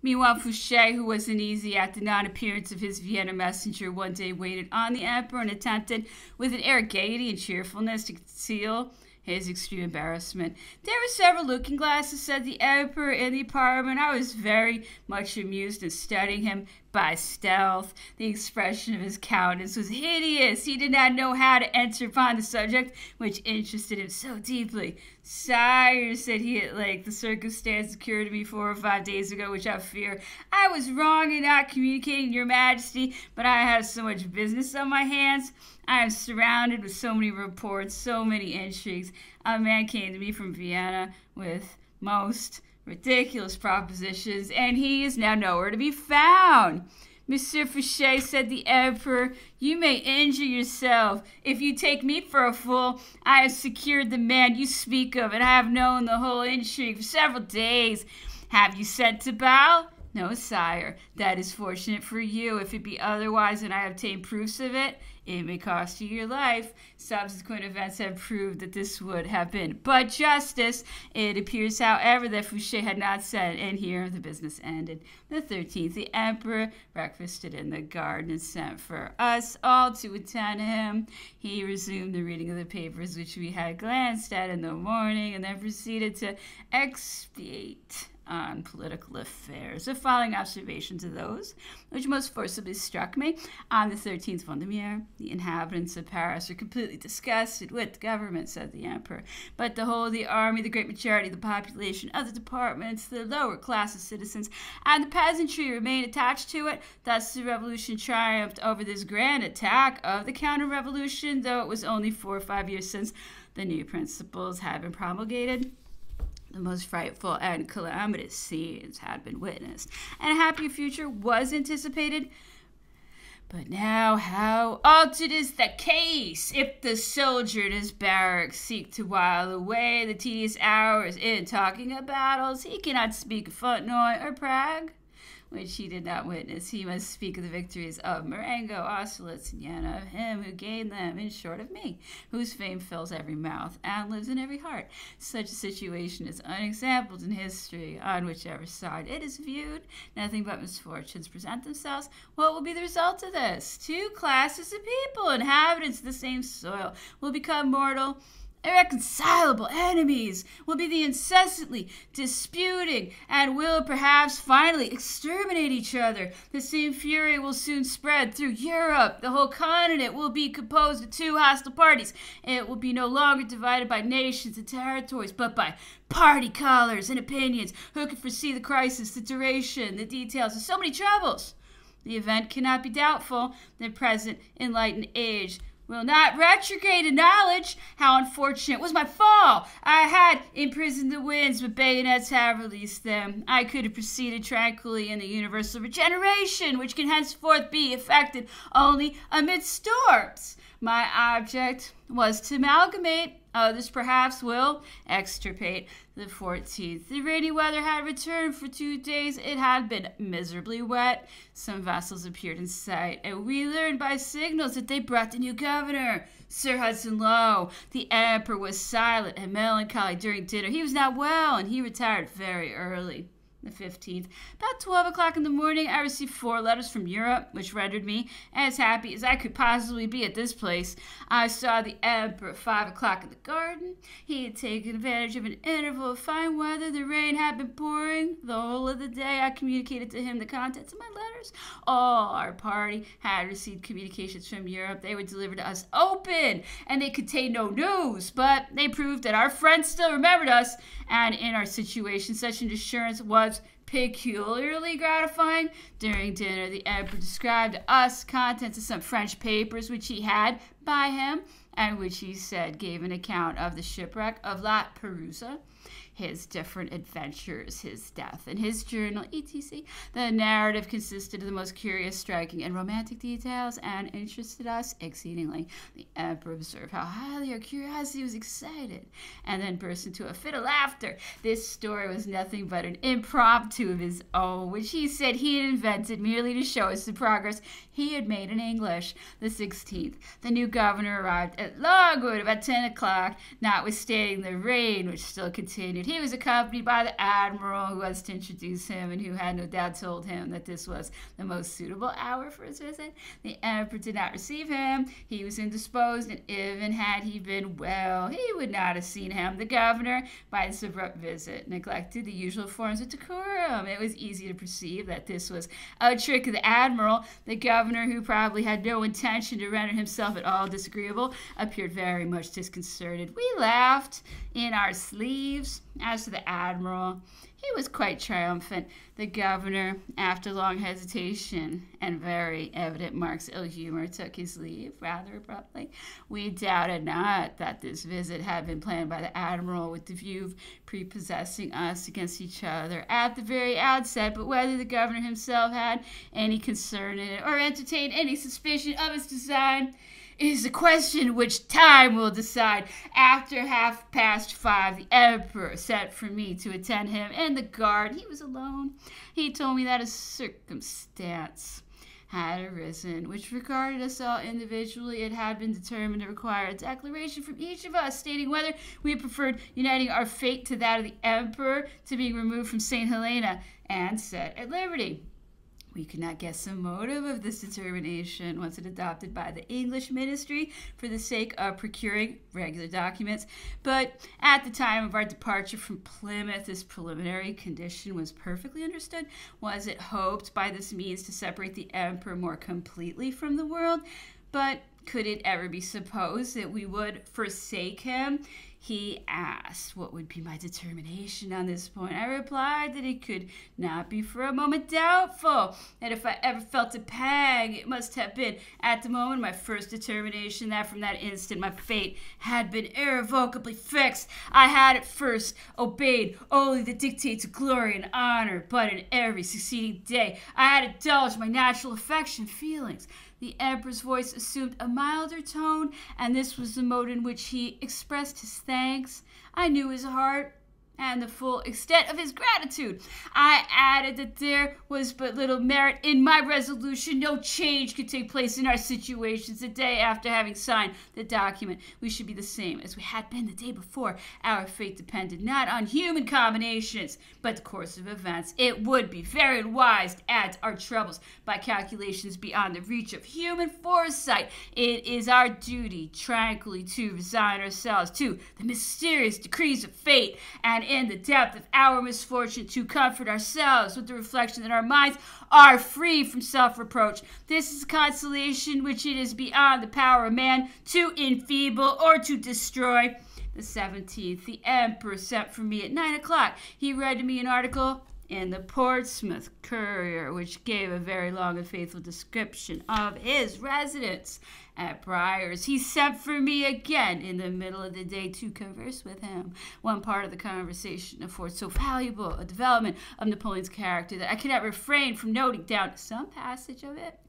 Meanwhile, Fouché, who was uneasy at the non-appearance of his Vienna messenger, one day waited on the emperor and attempted, with an air of gaiety and cheerfulness, to conceal his extreme embarrassment. "There were several looking glasses," said the emperor, "in the apartment. I was very much amused in studying him by stealth. The expression of his countenance was hideous. He did not know how to enter upon the subject which interested him so deeply. 'Sire,' said he at length, 'the circumstance occurred to me 4 or 5 days ago, which I fear I was wrong in not communicating to your majesty, but I have so much business on my hands. I am surrounded with so many reports, so many intrigues. A man came to me from Vienna with most ridiculous propositions, and he is now nowhere to be found.' 'Monsieur Fouché,' said the emperor, 'you may injure yourself. If you take me for a fool, I have secured the man you speak of, and I have known the whole intrigue for several days. Have you sent to Bâle?' 'No, sire.' 'That is fortunate for you. If it be otherwise, and I obtain proofs of it, it may cost you your life. Subsequent events have proved that this would have been but justice. It appears, however, that Fouché had not sent, and here the business ended. The 13th, the emperor breakfasted in the garden and sent for us all to attend him. He resumed the reading of the papers which we had glanced at in the morning, and then proceeded to expatiate on political affairs. The following observations are those which most forcibly struck me. On the 13th Vendemiaire, the inhabitants of Paris are completely disgusted with the government, said the emperor. But the whole of the army, the great majority of the population, other departments, the lower class of citizens, and the peasantry remain attached to it. Thus the revolution triumphed over this grand attack of the counter-revolution, though it was only 4 or 5 years since the new principles had been promulgated. The most frightful and calamitous scenes had been witnessed, and a happier future was anticipated. But now how altered is the case! If the soldier in his barracks seek to while away the tedious hours in talking of battles, he cannot speak of Fontenoy or Prague, which he did not witness. He must speak of the victories of Marengo, Austerlitz, and Jena, of him who gained them, in short of me, whose fame fills every mouth and lives in every heart. Such a situation is unexampled in history. On whichever side it is viewed, nothing but misfortunes present themselves. What will be the result of this? 2 classes of people, inhabitants of the same soil, will become mortal irreconcilable enemies, will be the incessantly disputing, and will perhaps finally exterminate each other. The same fury will soon spread through Europe. The whole continent will be composed of 2 hostile parties. It will be no longer divided by nations and territories, but by party colors and opinions. Who can foresee the crisis, the duration, the details of so many troubles? The event cannot be doubtful. The present enlightened age will not retrograde in knowledge. How unfortunate was my fall! I had imprisoned the winds, but bayonets have released them. I could have proceeded tranquilly in the universal regeneration, which can henceforth be effected only amid storms. My object was to amalgamate. Others perhaps will extirpate. The 14th. The rainy weather had returned for 2 days. It had been miserably wet. Some vessels appeared in sight, and we learned by signals that they brought the new governor, Sir Hudson Lowe. The emperor was silent and melancholy during dinner. He was not well, and he retired very early. The 15th. About 12 o'clock in the morning, I received 4 letters from Europe, which rendered me as happy as I could possibly be at this place. I saw the emperor at 5 o'clock in the garden. He had taken advantage of an interval of fine weather. The rain had been pouring the whole of the day. I communicated to him the contents of my letters. All our party had received communications from Europe. They were delivered to us open, and they contained no news, but they proved that our friends still remembered us, and in our situation such an assurance was peculiarly gratifying. During dinner, the emperor described to us contents of some French papers which he had by him, and which he said gave an account of the shipwreck of La Perouse, his different adventures, his death, and his journal, etc. The narrative consisted of the most curious, striking, and romantic details, and interested us exceedingly. The emperor observed how highly our curiosity was excited, and then burst into a fit of laughter. This story was nothing but an impromptu of his own, which he said he had invented merely to show us the progress he had made in English. The 16th. The new governor arrived at Logwood about 10 o'clock, notwithstanding the rain which still continued. He was accompanied by the admiral who was to introduce him and who had no doubt told him that this was the most suitable hour for his visit. The emperor did not receive him. He was indisposed, and even had he been well, he would not have seen him. The governor, by this abrupt visit, neglected the usual forms of decorum. It was easy to perceive that this was a trick of the admiral. The governor, who probably had no intention to render himself at all disagreeable, appeared very much disconcerted. We laughed in our sleeves. As to the admiral, he was quite triumphant. The governor, after long hesitation and very evident marks of ill humor, took his leave rather abruptly. We doubted not that this visit had been planned by the admiral with the view of prepossessing us against each other at the very outset, but whether the governor himself had any concern in it or entertained any suspicion of its design is a question which time will decide. After 5:30, the emperor sent for me to attend him in the guard. He was alone. He told me that a circumstance had arisen which regarded us all individually. It had been determined to require a declaration from each of us stating whether we preferred uniting our fate to that of the emperor, to being removed from St. Helena and set at liberty. We could not guess the motive of this determination. Was it adopted by the English ministry for the sake of procuring regular documents? But at the time of our departure from Plymouth, this preliminary condition was perfectly understood. Was it hoped by this means to separate the emperor more completely from the world? But could it ever be supposed that we would forsake him? He asked what would be my determination on this point. I replied that it could not be for a moment doubtful, that if I ever felt a pang, it must have been at the moment of my first determination, that from that instant my fate had been irrevocably fixed. I had at first obeyed only the dictates of glory and honor, but in every succeeding day I had indulged my natural affection feelings. The emperor's voice assumed a milder tone, and this was the mode in which he expressed his thanks. I knew his heart and the full extent of his gratitude. I added that there was but little merit in my resolution. No change could take place in our situations. The day after having signed the document, we should be the same as we had been the day before. Our fate depended not on human combinations, but the course of events. It would be very wise to add to our troubles by calculations beyond the reach of human foresight. It is our duty tranquilly to resign ourselves to the mysterious decrees of fate, and in the depth of our misfortune to comfort ourselves with the reflection that our minds are free from self-reproach. This is a consolation which it is beyond the power of man to enfeeble or to destroy. The 17th, the emperor sent for me at 9 o'clock. He read to me an article in the Portsmouth Courier, which gave a very long and faithful description of his residence at Briars. He sent for me again in the middle of the day to converse with him. One part of the conversation affords so valuable a development of Napoleon's character that I cannot refrain from noting down some passage of it.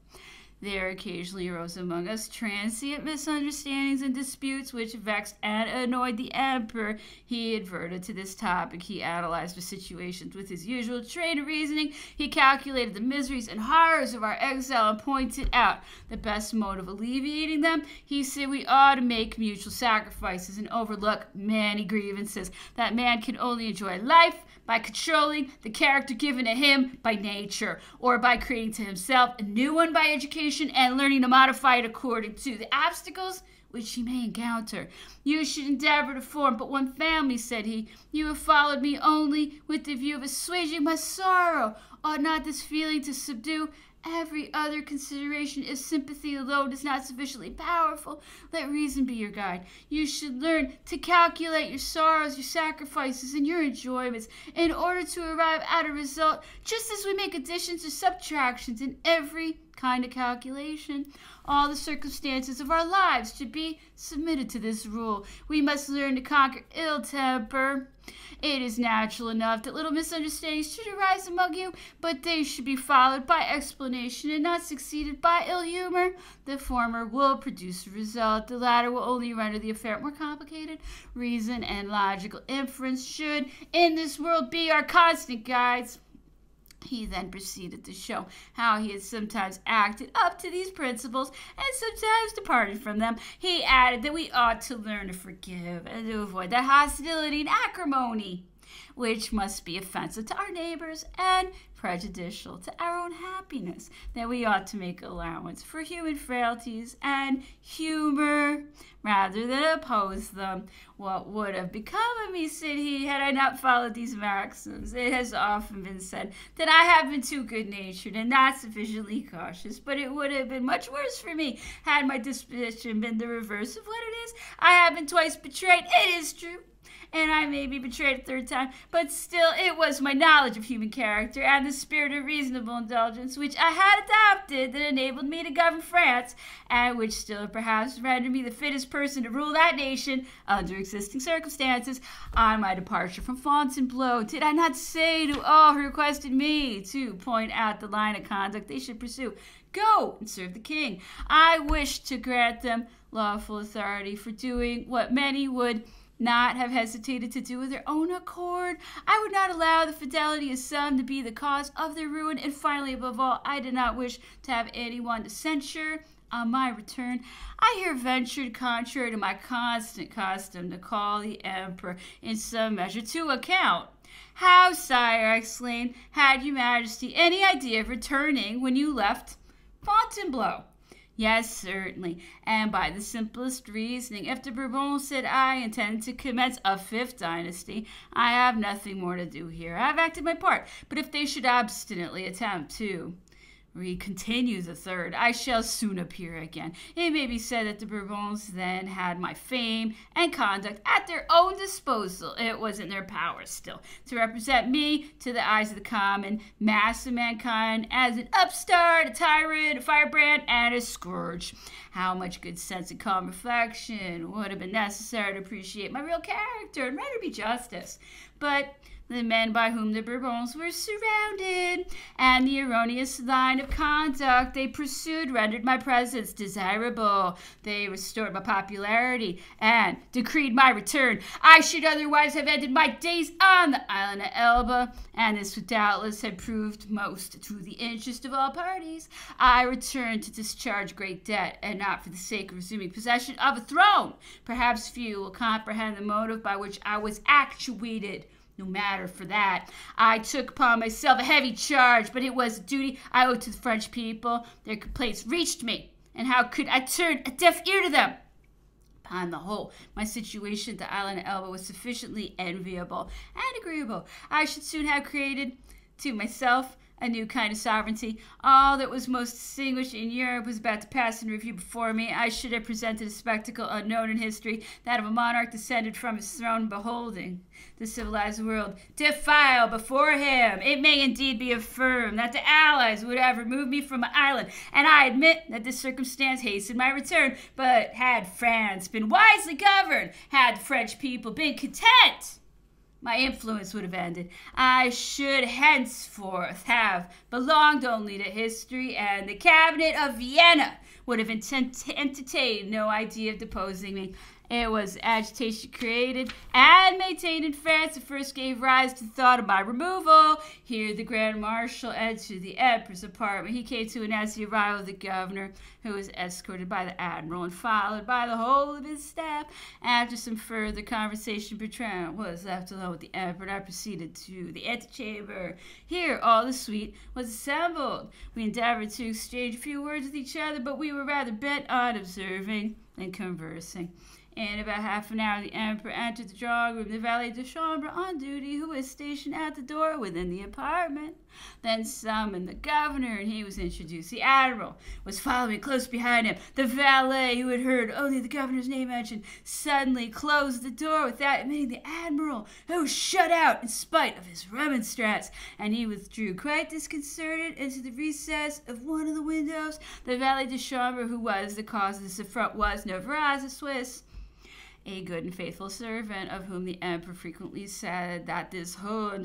There occasionally arose among us transient misunderstandings and disputes which vexed and annoyed the emperor. He adverted to this topic. He analyzed the situations with his usual train of reasoning. He calculated the miseries and horrors of our exile and pointed out the best mode of alleviating them. He said we ought to make mutual sacrifices and overlook many grievances. That man can only enjoy life by controlling the character given to him by nature, or by creating to himself a new one by education and learning to modify it according to the obstacles which he may encounter. You should endeavor to form but one family, said he. You have followed me only with the view of assuaging my sorrow. Ought not this feeling to subdue every other consideration? If sympathy alone is not sufficiently powerful, let reason be your guide. You should learn to calculate your sorrows, your sacrifices, and your enjoyments in order to arrive at a result, just as we make additions or subtractions in every kind of calculation. All the circumstances of our lives should be submitted to this rule. We must learn to conquer ill temper. It is natural enough that little misunderstandings should arise among you, but they should be followed by explanation and not succeeded by ill humor. The former will produce a result. The latter will only render the affair more complicated. Reason and logical inference should, in this world, be our constant guides. He then proceeded to show how he had sometimes acted up to these principles and sometimes departed from them. He added that we ought to learn to forgive and to avoid that hostility and acrimony which must be offensive to our neighbors and prejudicial to our own happiness, that we ought to make allowance for human frailties and humor rather than oppose them. What would have become of me, said he, had I not followed these maxims? It has often been said that I have been too good-natured and not sufficiently cautious, but it would have been much worse for me had my disposition been the reverse of what it is. I have been twice betrayed, it is true, and I may be betrayed a third time, but still it was my knowledge of human character and the spirit of reasonable indulgence which I had adopted that enabled me to govern France, and which still perhaps rendered me the fittest person to rule that nation under existing circumstances. On my departure from Fontainebleau, did I not say to all who requested me to point out the line of conduct they should pursue, go and serve the king? I wished to grant them lawful authority for doing what many would not have hesitated to do of their own accord. I would not allow the fidelity of some to be the cause of their ruin, and finally, above all, I did not wish to have anyone to censure on my return. I here ventured, contrary to my constant custom, to call the emperor in some measure to account. How, sire, I exclaimed, had your majesty any idea of returning when you left Fontainebleau? Yes, certainly, and by the simplest reasoning. If the Bourbons, said I, intend to commence a fifth dynasty, I have nothing more to do here. I have acted my part, but if they should obstinately attempt to continue the third, I shall soon appear again. It may be said that the Bourbons then had my fame and conduct at their own disposal. It was in their power still to represent me to the eyes of the common mass of mankind as an upstart, a tyrant, a firebrand, and a scourge. How much good sense and calm reflection would have been necessary to appreciate my real character and render me justice. But the men by whom the Bourbons were surrounded, and the erroneous line of conduct they pursued rendered my presence desirable. They restored my popularity and decreed my return. I should otherwise have ended my days on the island of Elba, and this would doubtless have proved most to the interest of all parties. I returned to discharge great debt, and not for the sake of resuming possession of a throne. Perhaps few will comprehend the motive by which I was actuated. No matter for that. I took upon myself a heavy charge, but it was a duty I owed to the French people. Their complaints reached me, and how could I turn a deaf ear to them? Upon the whole, my situation at the island of Elba was sufficiently enviable and agreeable. I should soon have created to myself a new kind of sovereignty. All that was most distinguished in Europe was about to pass in review before me. I should have presented a spectacle unknown in history, that of a monarch descended from his throne, beholding the civilized world defile before him. It may indeed be affirmed that the Allies would have removed me from my island, and I admit that this circumstance hastened my return. But had France been wisely governed, had the French people been content, my influence would have ended. I should henceforth have belonged only to history, and the cabinet of Vienna would have entertained no idea of deposing me. It was agitation created and maintained in France that first gave rise to the thought of my removal. Here the Grand Marshal entered the Emperor's apartment. He came to announce the arrival of the governor, who was escorted by the Admiral and followed by the whole of his staff. After some further conversation, Bertrand was left alone with the Emperor, and I proceeded to the antechamber. Here all the suite was assembled. We endeavored to exchange a few words with each other, but we were rather bent on observing than conversing. In about half an hour, the Emperor entered the drawing room. The valet de chambre on duty, who was stationed at the door within the apartment, then summoned the governor, and he was introduced. The Admiral was following close behind him. The valet, who had heard only the governor's name mentioned, suddenly closed the door without admitting the Admiral, who was shut out in spite of his remonstrance, and he withdrew quite disconcerted into the recess of one of the windows. The valet de chambre, who was the cause of this affront, was no a Swiss, a good and faithful servant, of whom the Emperor frequently said that this whole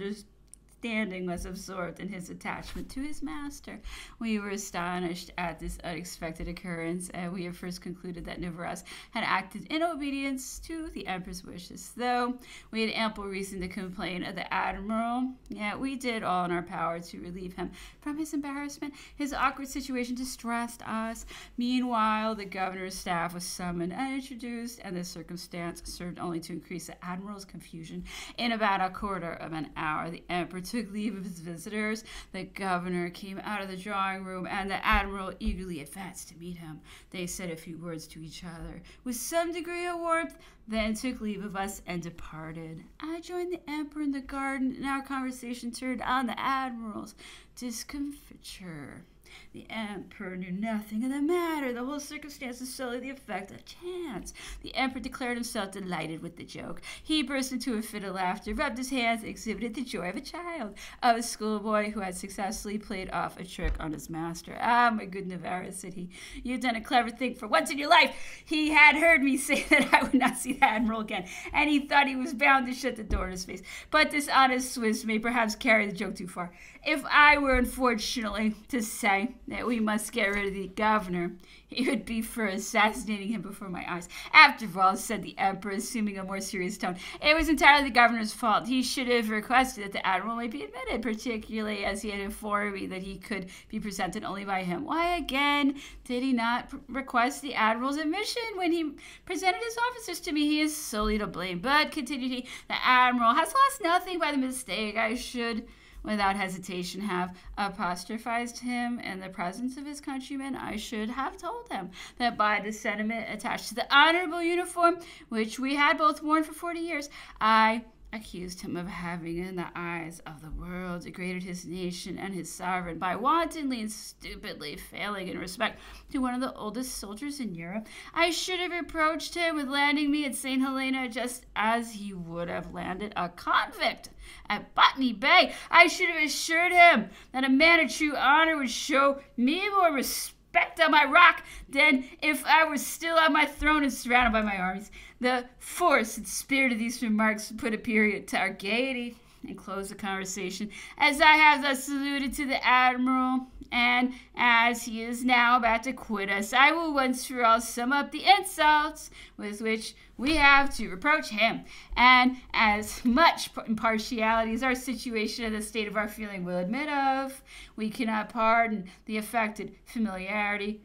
notwithstanding, was absorbed in his attachment to his master. We were astonished at this unexpected occurrence, and we at first concluded that Memoirs had acted in obedience to the emperor's wishes. Though we had ample reason to complain of the admiral, yet we did all in our power to relieve him from his embarrassment. His awkward situation distressed us. Meanwhile, the governor's staff was summoned and introduced, and this circumstance served only to increase the admiral's confusion. In about a quarter of an hour, the emperor took leave of his visitors. The governor came out of the drawing room, and the admiral eagerly advanced to meet him. They said a few words to each other with some degree of warmth, then took leave of us and departed. I joined the emperor in the garden, and our conversation turned on the admiral's discomfiture. The emperor knew nothing of the matter. The whole circumstance was solely the effect of chance. The emperor declared himself delighted with the joke. He burst into a fit of laughter, rubbed his hands, and exhibited the joy of a child, of a schoolboy who had successfully played off a trick on his master. "Ah, my good Navarre," said he, "you've done a clever thing for once in your life." He had heard me say that I would not see the admiral again, and he thought he was bound to shut the door in his face. But this honest Swiss may perhaps carry the joke too far. If I were unfortunately to say that we must get rid of the governor, it would be for assassinating him before my eyes. After all, said the emperor, assuming a more serious tone, it was entirely the governor's fault. He should have requested that the admiral might be admitted, particularly as he had informed me that he could be presented only by him. Why, again, did he not request the admiral's admission when he presented his officers to me? He is solely to blame. But, continued he, the admiral has lost nothing by the mistake. I should, without hesitation, have apostrophized him in the presence of his countrymen. I should have told him that by the sentiment attached to the honorable uniform, which we had both worn for 40 years, I accused him of having, in the eyes of the world, degraded his nation and his sovereign by wantonly and stupidly failing in respect to one of the oldest soldiers in Europe. I should have reproached him with landing me at St. Helena just as he would have landed a convict at Botany Bay. I should have assured him that a man of true honor would show me more respect on my rock than if I were still on my throne and surrounded by my armies. The force and spirit of these remarks put a period to our gaiety and close the conversation. As I have thus alluded to the admiral, and as he is now about to quit us, I will once for all sum up the insults with which we have to reproach him, and as much impartiality as our situation and the state of our feeling will admit of, we cannot pardon the affected familiarity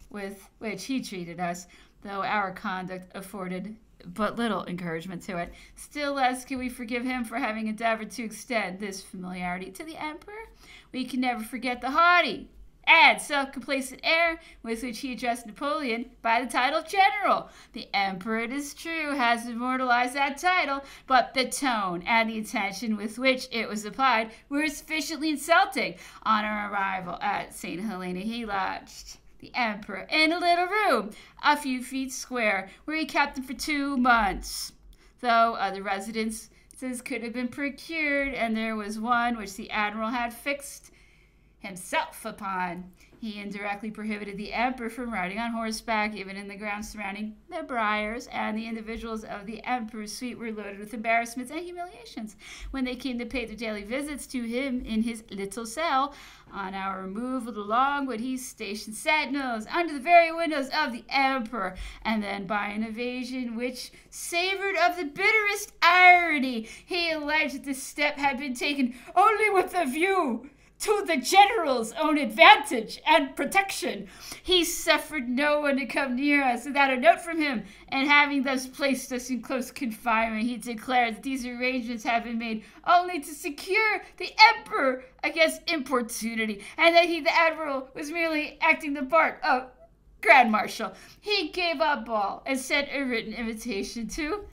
with which he treated us, though our conduct afforded but little encouragement to it. Still less can we forgive him for having endeavored to extend this familiarity to the emperor. We can never forget the haughty and self-complacent air with which he addressed Napoleon by the title of general. The emperor, it is true, has immortalized that title, but the tone and the intention with which it was applied were sufficiently insulting. On our arrival at St. Helena, he lodged the emperor in a little room, a few feet square, where he kept him for 2 months, though other residences could have been procured, and there was one which the admiral had fixed himself upon. He indirectly prohibited the emperor from riding on horseback, even in the grounds surrounding the briars, and the individuals of the emperor's suite were loaded with embarrassments and humiliations when they came to pay their daily visits to him in his little cell. On our removal along would he station sentinels under the very windows of the emperor, and then by an evasion which savored of the bitterest irony, he alleged that this step had been taken only with a view to the general's own advantage and protection. He suffered no one to come near us without a note from him, and having thus placed us in close confinement, he declared that these arrangements had been made only to secure the emperor against importunity, and that he, the admiral, was merely acting the part of Grand Marshal. He gave up all and sent a written invitation to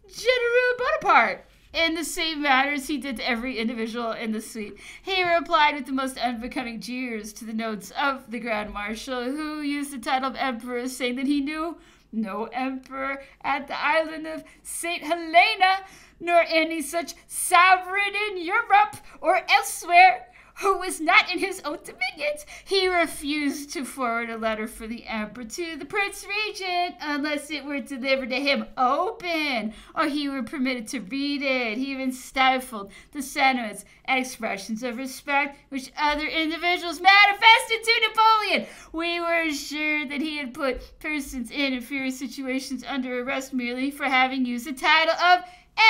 General Bonaparte, in the same manner as he did to every individual in the suite. He replied with the most unbecoming jeers to the notes of the Grand Marshal, who used the title of emperor, saying that he knew no emperor at the island of St. Helena, nor any such sovereign in Europe or elsewhere, who was not in his own dominions, he refused to forward a letter for the emperor to the Prince Regent unless it were delivered to him open, or he were permitted to read it. He even stifled the sentiments and expressions of respect which other individuals manifested to Napoleon. We were assured that he had put persons in inferior situations under arrest merely for having used the title of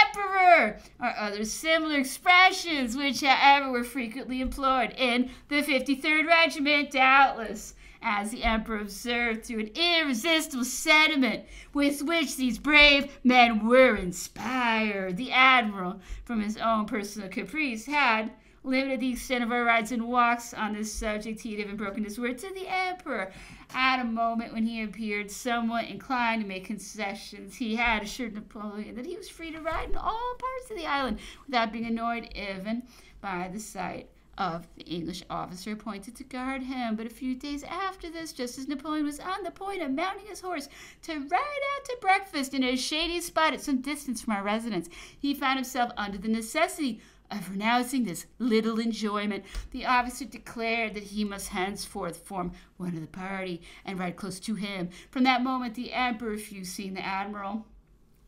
Emperor, or other similar expressions, which, however, were frequently employed in the 53rd Regiment, doubtless, as the Emperor observed, through an irresistible sentiment with which these brave men were inspired. The Admiral, from his own personal caprice, had limited the extent of our rides and walks on this subject. He had even broken his word to the Emperor. At a moment when he appeared somewhat inclined to make concessions, he had assured Napoleon that he was free to ride in all parts of the island without being annoyed even by the sight of the English officer appointed to guard him. But a few days after this, just as Napoleon was on the point of mounting his horse to ride out to breakfast in a shady spot at some distance from our residence, he found himself under the necessity of renouncing this little enjoyment. The officer declared that he must henceforth form one of the party and ride close to him. From that moment, the Emperor refused seeing the Admiral.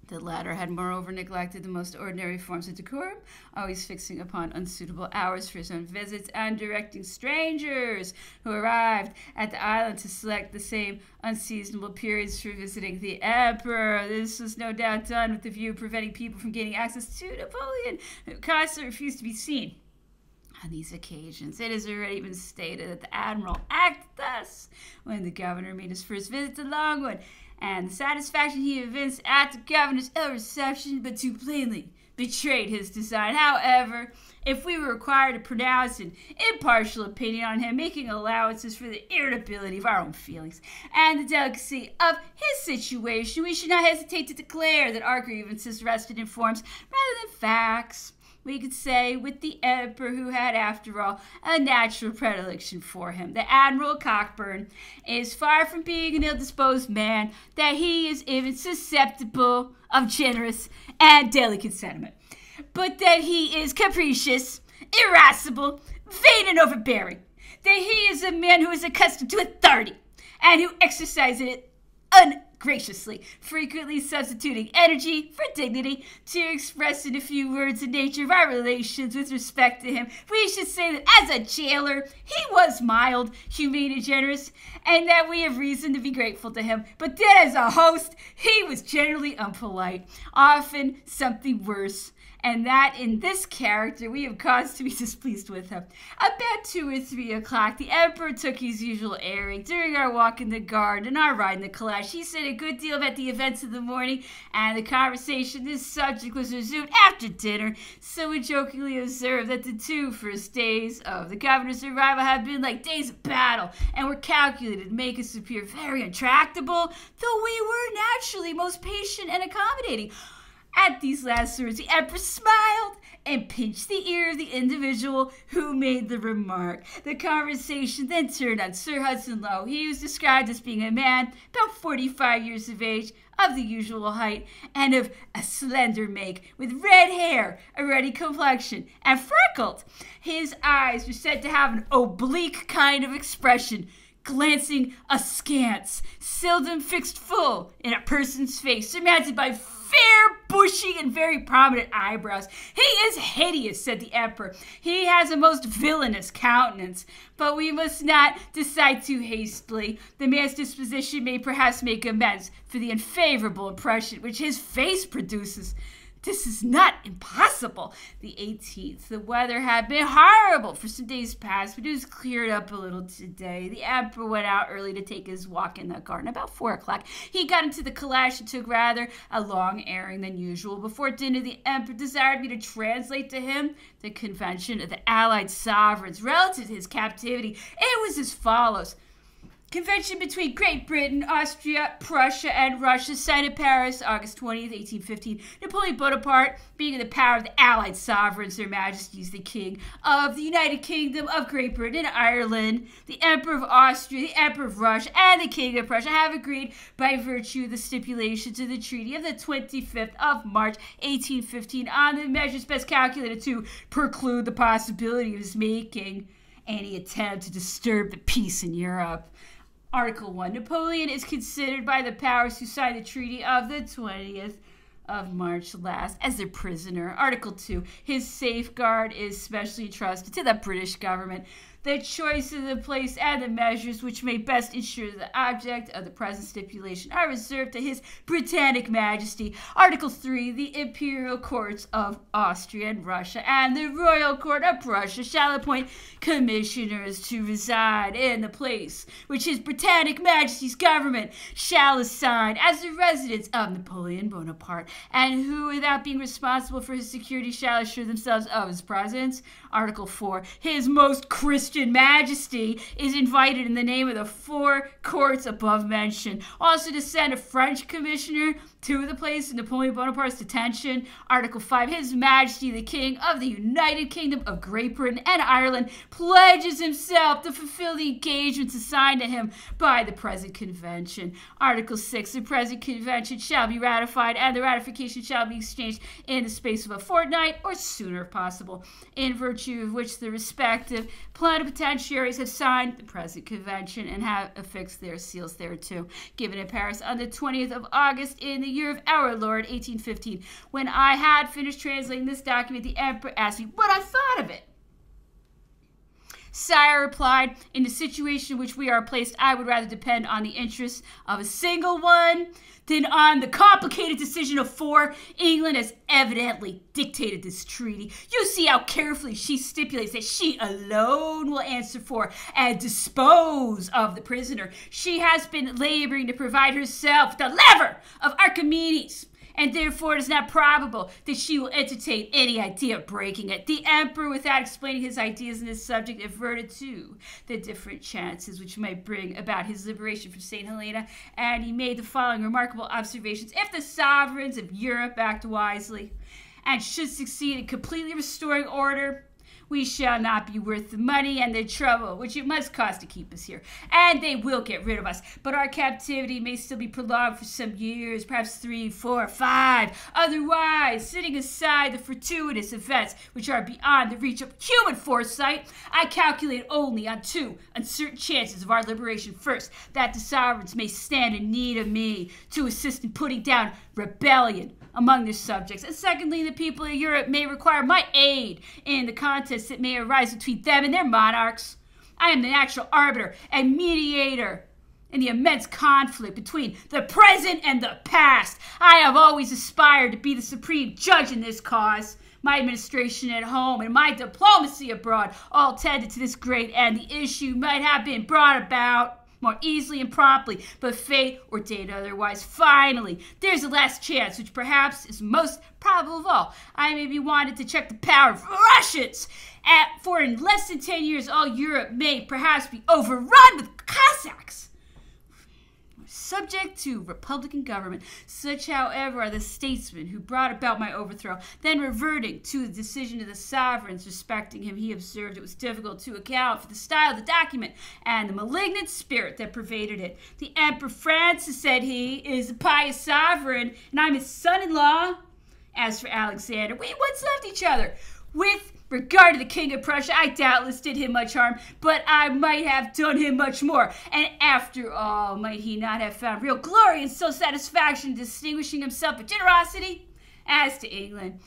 The latter had moreover neglected the most ordinary forms of decorum, always fixing upon unsuitable hours for his own visits and directing strangers who arrived at the island to select the same unseasonable periods for visiting the Emperor. This was no doubt done with the view of preventing people from gaining access to Napoleon, who constantly refused to be seen. On these occasions, it has already been stated that the Admiral acted thus when the Governor made his first visit to Longwood, and the satisfaction he evinced at the Governor's ill reception but too plainly betrayed his design. However, if we were required to pronounce an impartial opinion on him, making allowances for the irritability of our own feelings and the delicacy of his situation, we should not hesitate to declare that our grievances rested in forms rather than facts. We could say with the Emperor, who had, after all, a natural predilection for him, the Admiral Cockburn is far from being an ill-disposed man, that he is even susceptible of generous and delicate sentiment, but that he is capricious, irascible, vain, and overbearing, that he is a man who is accustomed to authority, and who exercises it ungraciously, frequently substituting energy for dignity. To express in a few words the nature of our relations with respect to him, we should say that as a jailer, he was mild, humane, and generous, and that we have reason to be grateful to him. But then as a host, he was generally unpolite, often something worse, and that in this character we have cause to be displeased with him. About 2 or 3 o'clock, the Emperor took his usual airing. During our walk in the garden and our ride in the calash, he said a good deal about the events of the morning, and the conversation this subject was resumed after dinner. So we jokingly observed that the 2 first days of the Governor's arrival had been like days of battle, and were calculated to make us appear very intractable, though we were naturally most patient and accommodating. At these last words, the Emperor smiled and pinched the ear of the individual who made the remark. The conversation then turned on Sir Hudson Lowe. He was described as being a man about 45 years of age, of the usual height, and of a slender make, with red hair, a ruddy complexion, and freckled. His eyes were said to have an oblique kind of expression, glancing askance, seldom fixed full in a person's face, surmounted by fair, bushy, and very prominent eyebrows. He is hideous, said the Emperor. He has a most villainous countenance, but we must not decide too hastily. The man's disposition may perhaps make amends for the unfavorable impression which his face produces. This is not impossible. The 18th. The weather had been horrible for some days past, but it was cleared up a little today. The Emperor went out early to take his walk in the garden. About 4 o'clock, he got into the calash and took rather a long airing than usual. Before dinner, the Emperor desired me to translate to him the convention of the Allied sovereigns relative to his captivity. It was as follows. Convention between Great Britain, Austria, Prussia, and Russia signed in Paris, August 20th, 1815. Napoleon Bonaparte, being in the power of the Allied sovereigns, their majesties, the King of the United Kingdom of Great Britain and Ireland, the Emperor of Austria, the Emperor of Russia, and the King of Prussia have agreed by virtue of the stipulations of the Treaty of the 25th of March, 1815, on the measures best calculated to preclude the possibility of his making any attempt to disturb the peace in Europe. Article 1. Napoleon is considered by the powers who signed the Treaty of the 20th of March last as their prisoner. Article 2. His safeguard is specially entrusted to the British government. The choice of the place and the measures which may best ensure the object of the present stipulation are reserved to His Britannic Majesty. Article 3. The Imperial Courts of Austria and Russia and the Royal Court of Prussia shall appoint commissioners to reside in the place which His Britannic Majesty's government shall assign as the residence of Napoleon Bonaparte, and who, without being responsible for his security, shall assure themselves of his presence. Article 4. His Most Christian Majesty is invited in the name of the 4 courts above mentioned also to send a French commissioner to the place of Napoleon Bonaparte's detention. Article 5. His Majesty the King of the United Kingdom of Great Britain and Ireland pledges himself to fulfill the engagements assigned to him by the present convention. Article 6. The present convention shall be ratified, and the ratification shall be exchanged in the space of a fortnight or sooner if possible, in virtue of which the respective plenipotentiaries have signed the present convention and have affixed their seals thereto. Given in Paris on the 20th of August in the year of our Lord, 1815. When I had finished translating this document, the Emperor asked me what I thought of it. Sire, I replied, in the situation in which we are placed, I would rather depend on the interests of a single one than on the complicated decision of 4. England has evidently dictated this treaty. You see how carefully she stipulates that she alone will answer for and dispose of the prisoner. She has been laboring to provide herself the lever of Archimedes, and therefore it is not probable that she will entertain any idea of breaking it. The Emperor, without explaining his ideas on this subject, adverted to the different chances which might bring about his liberation from St. Helena, and he made the following remarkable observations. If the sovereigns of Europe act wisely and should succeed in completely restoring order, we shall not be worth the money and the trouble which it must cost to keep us here. And they will get rid of us. But our captivity may still be prolonged for some years, perhaps 3, 4, 5. Otherwise, setting aside the fortuitous events which are beyond the reach of human foresight, I calculate only on 2 uncertain chances of our liberation. First, that the sovereigns may stand in need of me to assist in putting down rebellion among their subjects. And secondly, the people of Europe may require my aid in the contests that may arise between them and their monarchs. I am the natural arbiter and mediator in the immense conflict between the present and the past. I have always aspired to be the supreme judge in this cause. My administration at home and my diplomacy abroad all tended to this great end. The issue might have been brought about more easily and promptly, but fate ordained otherwise. Finally, there's a last chance, which perhaps is most probable of all. I may be wanted to check the power of Russians, for in less than 10 years, all Europe may perhaps be overrun with Cossacks, subject to republican government. Such, however, are the statesmen who brought about my overthrow. Then, reverting to the decision of the sovereigns respecting him, he observed it was difficult to account for the style of the document and the malignant spirit that pervaded it. The Emperor Francis, said he, is a pious sovereign, and I'm his son-in-law. As for Alexander, we once loved each other. With regard to the King of Prussia, I doubtless did him much harm, but I might have done him much more. And after all, might he not have found real glory and self-satisfaction in distinguishing himself by generosity? As to England,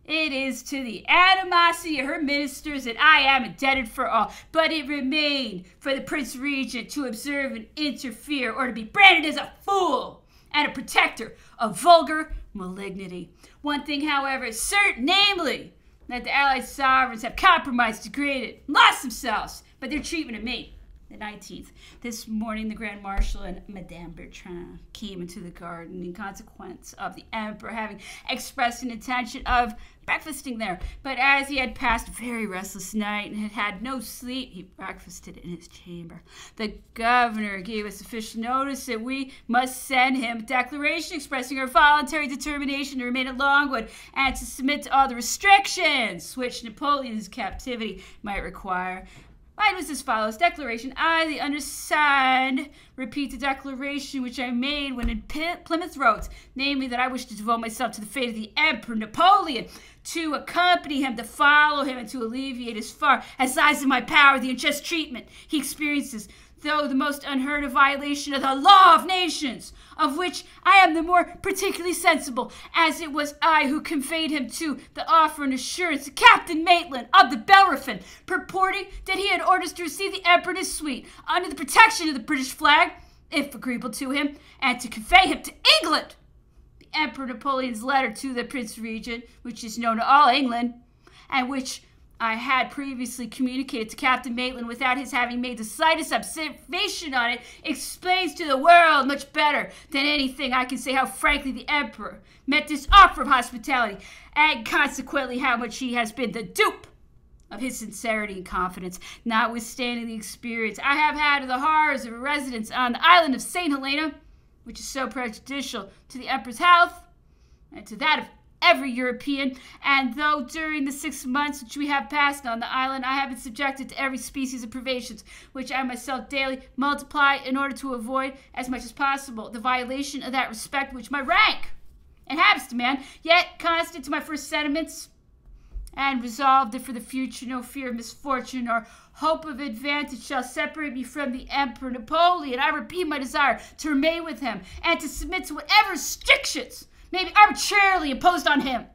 it is to the animosity of her ministers that I am indebted for all, but it remained for the Prince Regent to observe and interfere, or to be branded as a fool and a protector of vulgar malignity. One thing, however, is certain, namely, that the Allied sovereigns have compromised, degraded, lost themselves by their treatment of me. The 19th. This morning, the Grand Marshal and Madame Bertrand came into the garden in consequence of the Emperor having expressed an intention of breakfasting there. But as he had passed a very restless night and had had no sleep, he breakfasted in his chamber. The governor gave us official notice that we must send him a declaration expressing our voluntary determination to remain at Longwood and to submit to all the restrictions which Napoleon's captivity might require. Mine was as follows. Declaration. I, the undersigned, repeat the declaration which I made when in Plymouth Roads, namely that I wish to devote myself to the fate of the Emperor Napoleon, to accompany him, to follow him, and to alleviate as far as lies in my power the unjust treatment he experiences, though the most unheard of violation of the law of nations, of which I am the more particularly sensible, as it was I who conveyed him to the offer and assurance to Captain Maitland of the Bellerophon, purporting that he had orders to receive the Emperor and his suite under the protection of the British flag, if agreeable to him, and to convey him to England. The Emperor Napoleon's letter to the Prince Regent, which is known to all England, and which I had previously communicated to Captain Maitland without his having made the slightest observation on it, explains to the world much better than anything I can say how frankly the Emperor met this offer of hospitality, and consequently how much he has been the dupe of his sincerity and confidence, notwithstanding the experience I have had of the horrors of a residence on the island of St. Helena, which is so prejudicial to the Emperor's health and to that of every European, and though during the 6 months which we have passed on the island, I have been subjected to every species of privations, which I myself daily multiply in order to avoid, as much as possible, the violation of that respect which my rank and habits demand, yet constant to my first sentiments, and resolved that for the future no fear of misfortune or hope of advantage shall separate me from the Emperor Napoleon. I repeat my desire to remain with him, and to submit to whatever restrictions may be arbitrarily imposed on him.